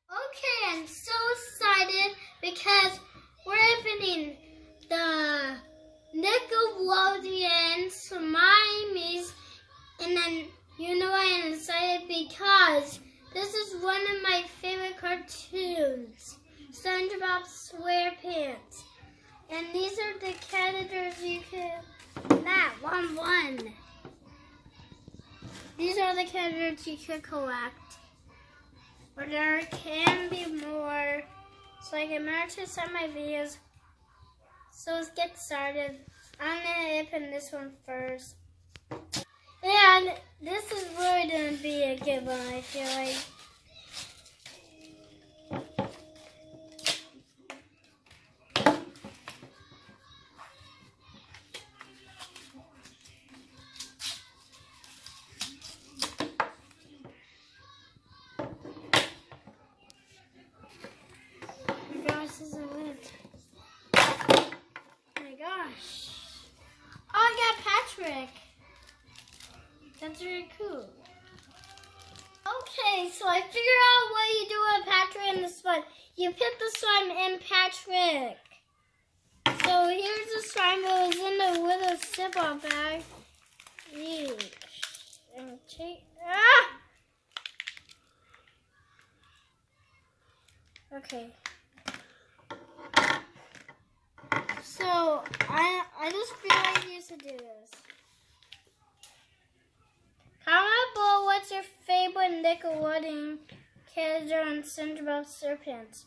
Okay, I'm so excited because we're opening the Nickelodeon Slimeez, and then you know I am excited because this is one of my favorite cartoons, Spongebob Squarepants, and these are the characters you can. One. These are the characters you could collect. But there can be more, so I can remember some of my videos. So let's get started. I'm gonna open this one first. And this is really gonna be a good one, I feel like. This is a lid. Oh my gosh. Oh, I got Patrick. That's really cool. Okay, so I figured out what you do with Patrick in this one. You put the slime in Patrick. So here's the slime that was in the little zipper bag. Eesh. And take. Ah! Okay. So I just feel like you should do this. Comment below what's your favorite Nickelodeon character on Spongebob Squarepants.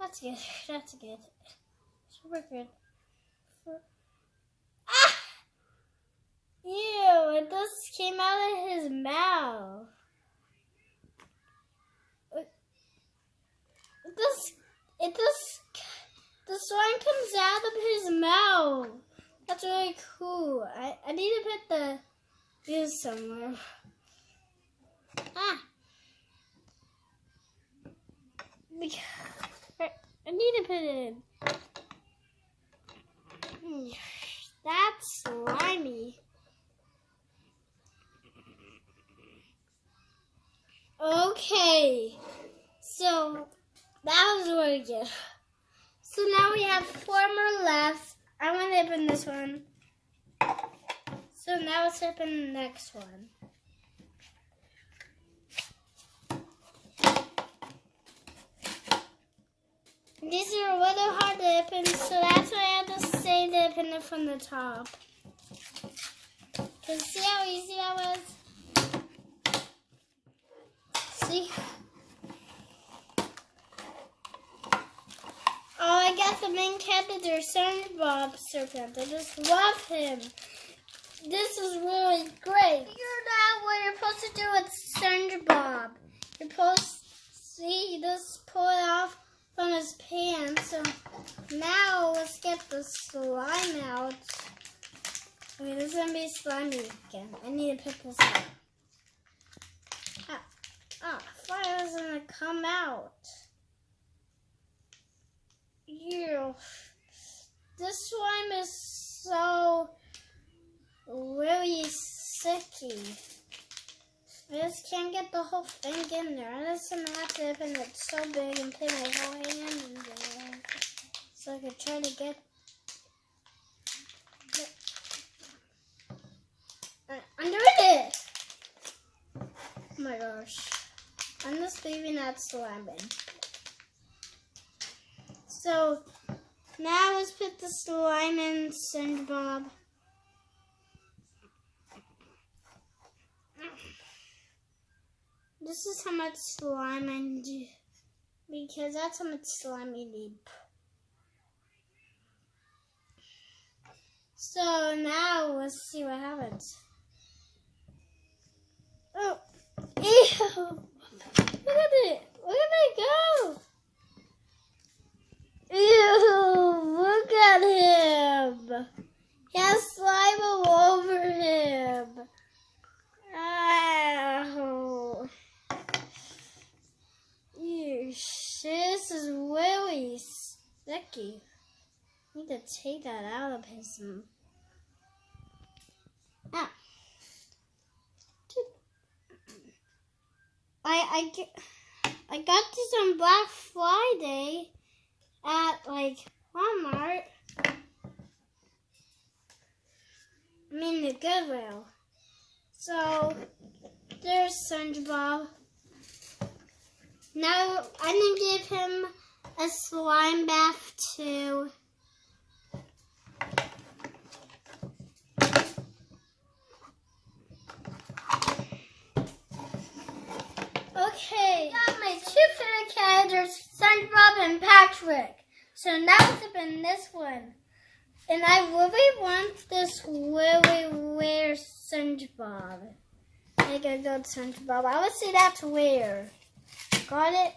That's good. That's good. Super good. Ah! Ew! It just came out of his mouth. The slime comes out of his mouth. That's really cool. I need to put the this somewhere. Ah. I need to put it in. That's slimy. Okay. So that was really good. So now we have 4 more left. I want to open this one. So now let's open the next one. These are a little hard to open, so that's why I have to say to open it from the top. Because see how easy that was? See? Oh, I got the main character, Spongebob Squarepants. I just love him. This is really great. Figured out what you're supposed to do with Spongebob. You're supposed to see, you just pull it off from his pants. So now let's get the slime out. Okay, this is gonna be slimy again. I need to pick this up. Fire is gonna come out. Ew. This slime is so really sticky. I just can't get the whole thing in there. I just gonna have to open it so big and put my whole hand in there so I could try to get. I'm doing it! Oh my gosh. I'm just leaving that slime in. So now let's put the slime in Spongebob. This is how much slime I need, because that's how much slime you need. So now let's see what happens. Oh, ew! Look at it! Look at it go! Ew! Look at him! He has slime all over him. Ow! Ew! This is really sticky. I need to take that out of his. Ah. I got this on Black Friday at like Walmart. I mean the Goodwill. So there's SpongeBob. Now I'm gonna give him a slime bath too. Okay, got my two favorite characters, SpongeBob and Patrick. So now it's up in this one. And I really want this really rare SpongeBob. Like a good SpongeBob. I would say that's rare. Got it?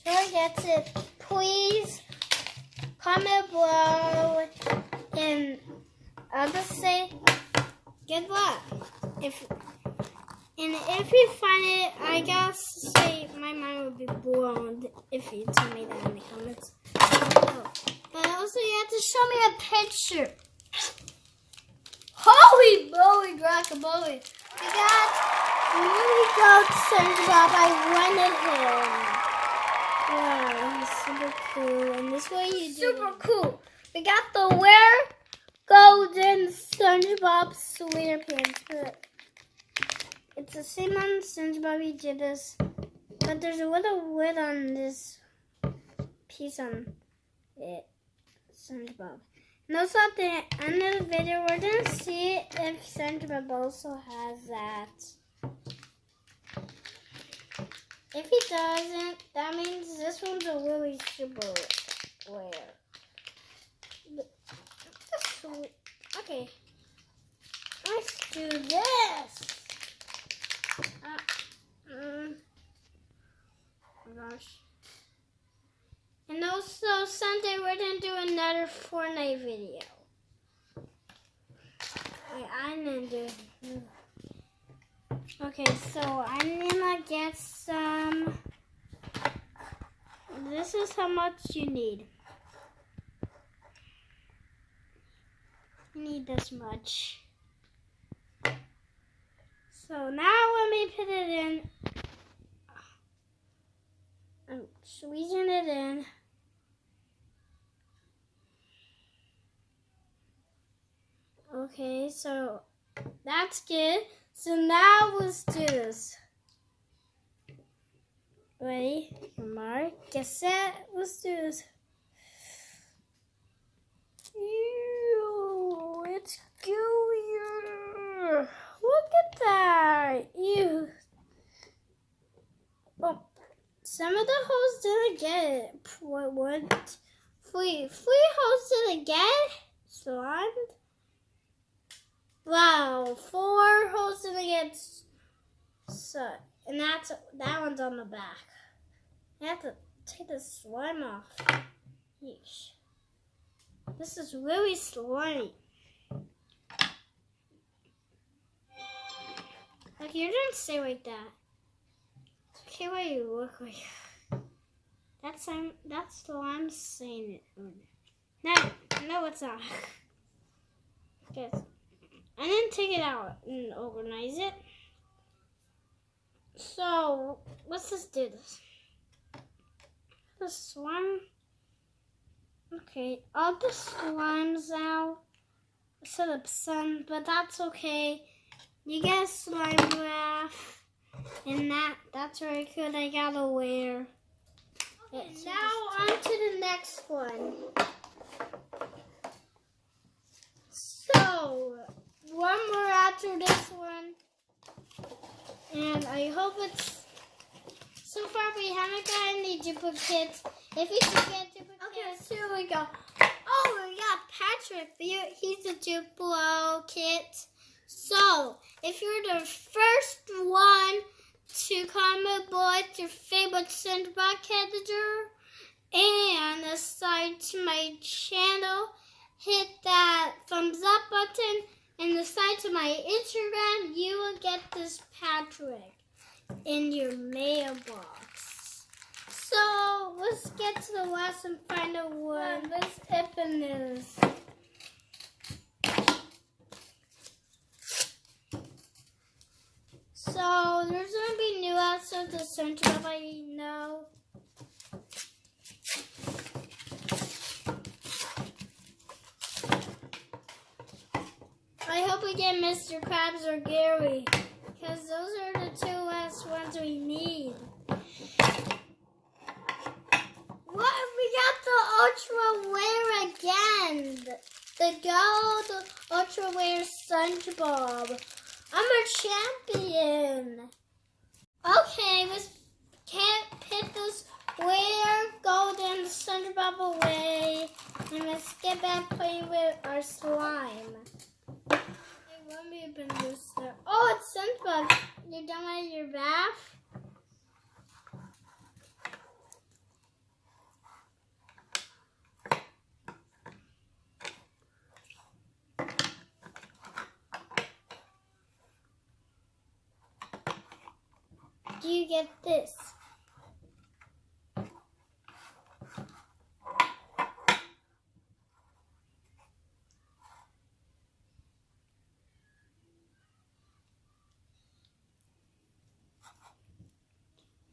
Whoever gets it, please comment below. And I'll just say good luck. If you find it, I guess say my mind would be blown if you tell me that in the comments. But also you have to show me a picture. Holy moly, guacamole. We got really good SpongeBob. I wanted him. Wow, he's super cool. And this way you do super cool. We got the rare golden SpongeBob Squarepants. But it's the same on SpongeBob. He did this. But there's a little lid on this piece on it. SpongeBob. And also at the end of the video, we're going to see if SpongeBob also has that. If he doesn't, that means this one's a really super rare. Okay. Let's do this. Oh my gosh. And also Sunday we're going to do another Fortnite video. Wait, I'm going to do it. Okay, so I'm going to get some. This is how much you need. You need this much. So now let me put it in. I'm squeezing it in. Okay, so that's good. So now let's do this. Ready? Mark, get set. Let's do this. Ew, it's gooey. Look at that. Ew. Oh, some of the holes didn't get it. What? Three holes didn't get it? Slime. Wow, 4 holes didn't get and that one's on the back. I have to take the slime off. Yeesh. This is really slimy. Like, you didn't stay like that. It's okay what you look like. That's slime saying it. No, it's not. Guys, I didn't take it out and organize it. So let's just do this. The slime. Okay, all the slimes out. Instead of sun, but that's okay. You get a slime graph, and that's very good. I gotta wear. Okay, now on to the next one. So one more after this one, and I hope it's. So far we haven't got any duplicates. If you do get duplicates, here we go. Oh, we got Patrick. He's a duplicate. So, if you're the first one to comment below your favorite SpongeBob character and assign to my channel, hit that thumbs up button and assign to my Instagram, you will get this Patrick in your mailbox. So, let's get to the last and final one. Let's open this. So, there's going to be episodes of SpongeBob I know. I hope we get Mr. Krabs or Gary, because those are the two last ones we need. What? We got the Ultra Rare again. The gold Ultra Rare SpongeBob. I'm a champion. Okay, let's put this rare golden SpongeBob away, and let's get back playing with our slime. Let me open this up. Oh, it's SpongeBob. You're done with your bath? Do you get this? Oh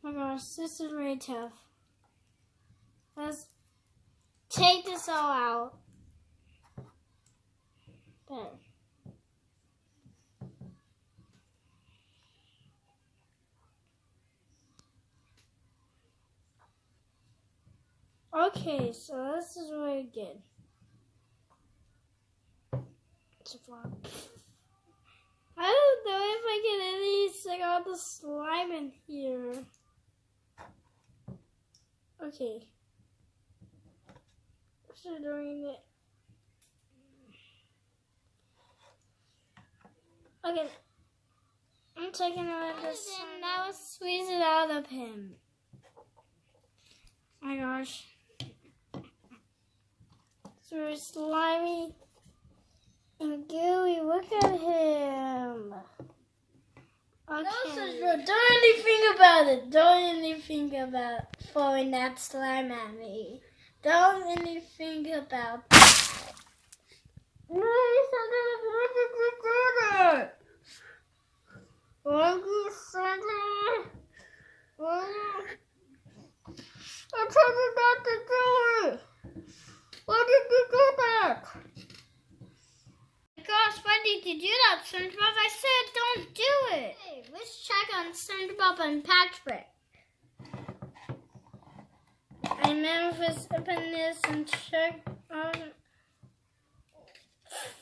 my gosh, this is really tough. Let's take this all out. There. Okay, so this is really good. It's a flop. I don't know if I can at least take all the slime in here. Okay. So doing it. Okay. I'm taking out this. And now let's squeeze it out of him. Oh my gosh. It's very slimy and gooey. Look at him. Okay. Don't anything about it. Don't anything about throwing that slime at me. Don't anything about that. I told you not to do it. Why did you do that? Gosh, why did you do that, SpongeBob? I said don't do it. Hey, let's check on SpongeBob and Patrick. I remember let's open this and check on.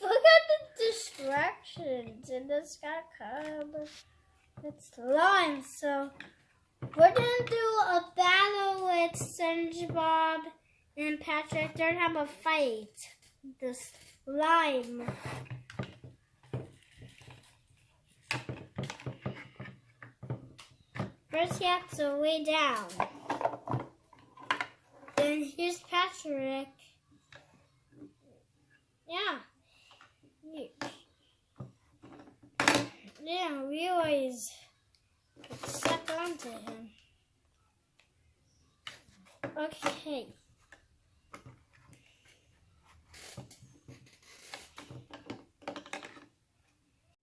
Look at the distractions in this guy covered with slime. So we're gonna do a battle with SpongeBob and Patrick. They're gonna have a fight. The slime. First, you have to lay down. Then here's Patrick. Yeah. Yeah, we always get stuck onto him. Okay.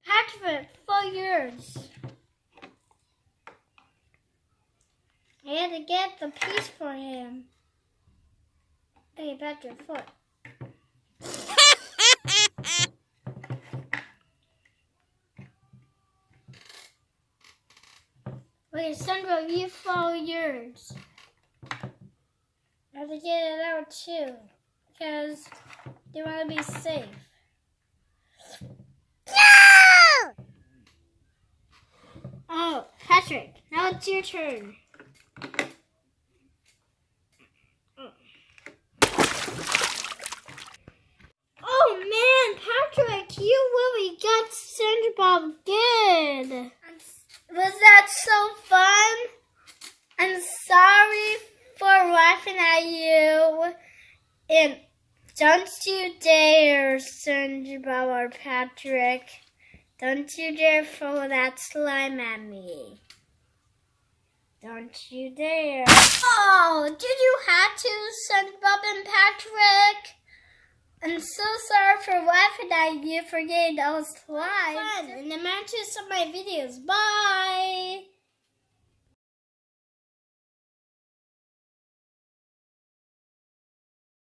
Patrick, 4 years. I had to get the piece for him. Okay, Patrick, foot. Okay, Sandra, you 4 years. I have to get it out too, because they want to be safe. No! Oh, Patrick, now it's your turn. Oh man, Patrick, you really got SpongeBob good. Was that so fun? I'm sorry for laughing at you. And don't you dare, SpongeBob or Patrick. Don't you dare throw that slime at me. Don't you dare. Oh, did you have to, SpongeBob and Patrick? I'm so sorry for laughing at you for getting all slime. And remember to sub my videos. Bye!